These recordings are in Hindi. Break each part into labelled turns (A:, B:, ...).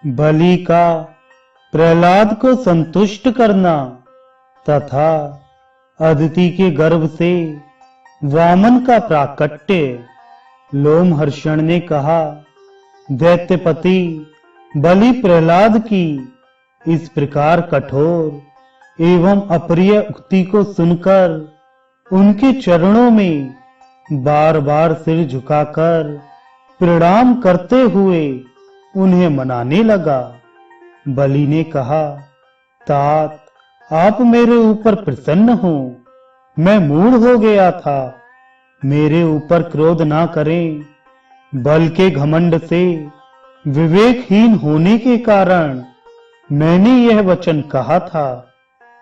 A: बलि का प्रहलाद को संतुष्ट करना तथा अदिति के गर्भ से वामन का प्राकट्य। लोमहर्षण ने कहा, दैत्यपति बलि प्रहलाद की इस प्रकार कठोर एवं अप्रिय उक्ति को सुनकर उनके चरणों में बार बार सिर झुकाकर प्रणाम करते हुए उन्हें मनाने लगा। बलि ने कहा, तात आप मेरे ऊपर प्रसन्न हो, मैं मूढ़ हो गया था, मेरे ऊपर क्रोध ना करें। बल के घमंड से विवेकहीन होने के कारण मैंने यह वचन कहा था।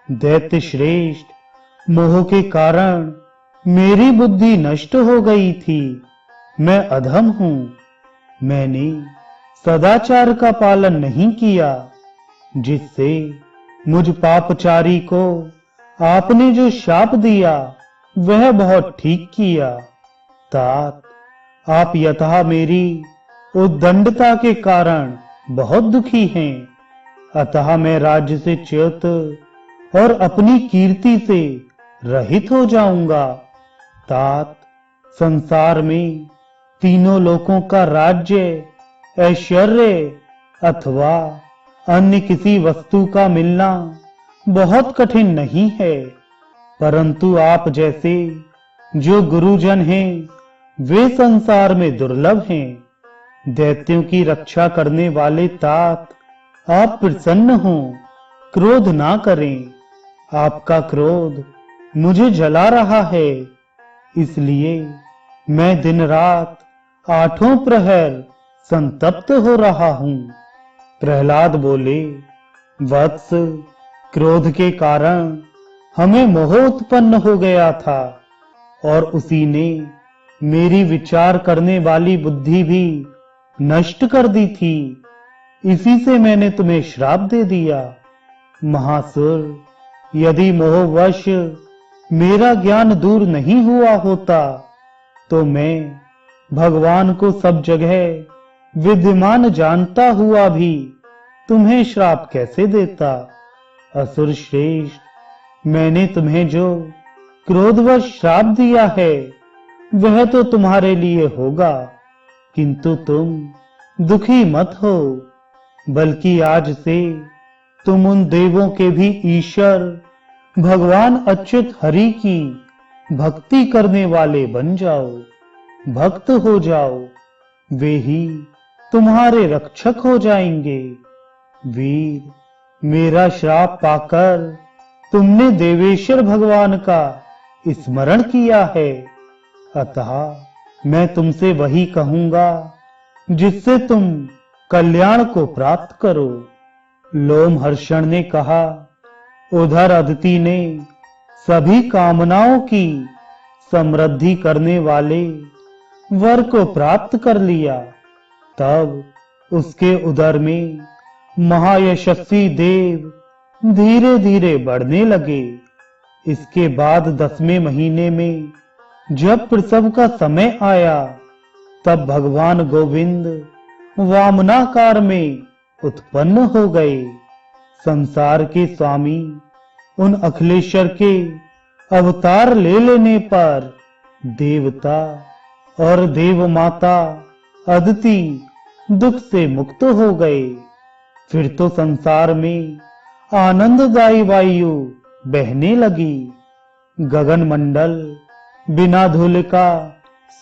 A: दैत्य श्रेष्ठ, मोह के कारण मेरी बुद्धि नष्ट हो गई थी, मैं अधम हूं। मैंने सदाचार का पालन नहीं किया, जिससे मुझ पापचारी को आपने जो शाप दिया वह बहुत ठीक किया। तात आप यथा मेरी उद्दंडता के कारण बहुत दुखी हैं, अतः मैं राज्य से च्युत और अपनी कीर्ति से रहित हो जाऊंगा। तात संसार में तीनों लोकों का राज्य, ऐश्वर्य अथवा अन्य किसी वस्तु का मिलना बहुत कठिन नहीं है, परंतु आप जैसे जो गुरुजन हैं वे संसार में दुर्लभ हैं। दैत्यों की रक्षा करने वाले तात आप प्रसन्न हो, क्रोध ना करें। आपका क्रोध मुझे जला रहा है, इसलिए मैं दिन रात आठों प्रहर संतप्त हो रहा हूं। प्रहलाद बोले, वत्स क्रोध के कारण हमें मोह उत्पन्न हो गया था और उसी ने मेरी विचार करने वाली बुद्धि भी नष्ट कर दी थी। इसी से मैंने तुम्हें श्राप दे दिया। महासुर, यदि मोहवश मेरा ज्ञान दूर नहीं हुआ होता तो मैं भगवान को सब जगह विद्यमान जानता हुआ भी तुम्हें श्राप कैसे देता। असुर श्रेष्ठ, मैंने तुम्हें जो क्रोधवश श्राप दिया है वह तो तुम्हारे लिए होगा, किंतु तुम दुखी मत हो, बल्कि आज से तुम उन देवों के भी ईश्वर भगवान अच्युत हरि की भक्ति करने वाले बन जाओ, भक्त हो जाओ, वे ही तुम्हारे रक्षक हो जाएंगे। वीर, मेरा श्राप पाकर तुमने देवेश्वर भगवान का स्मरण किया है, अतः मैं तुमसे वही कहूंगा जिससे तुम कल्याण को प्राप्त करो। लोमहर्षण ने कहा, उधर अदिति ने सभी कामनाओं की समृद्धि करने वाले वर को प्राप्त कर लिया। तब उसके उदर में महायशस्वी देव धीरे धीरे बढ़ने लगे। इसके बाद 10वें महीने में जब प्रसव का समय आया, तब भगवान गोविंद वामनाकार में उत्पन्न हो गए। संसार के स्वामी उन अखिलेश्वर के अवतार ले लेने पर देवता और देव माता अदिति दुख से मुक्त हो गए। फिर तो संसार में आनंददायी वायु बहने लगी, गगन मंडल बिना धूल का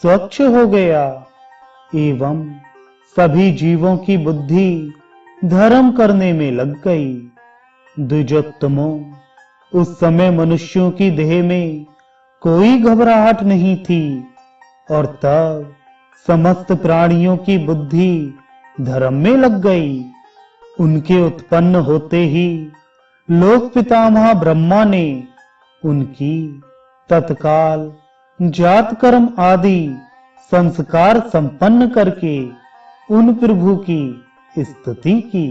A: स्वच्छ हो गया एवं सभी जीवों की बुद्धि धर्म करने में लग गई। द्विजोत्तमों, उस समय मनुष्यों की देह में कोई घबराहट नहीं थी और तब समस्त प्राणियों की बुद्धि धर्म में लग गई। उनके उत्पन्न होते ही लोक पितामह ब्रह्मा ने उनकी तत्काल जात कर्म आदि संस्कार संपन्न करके उन प्रभु की स्तुति की।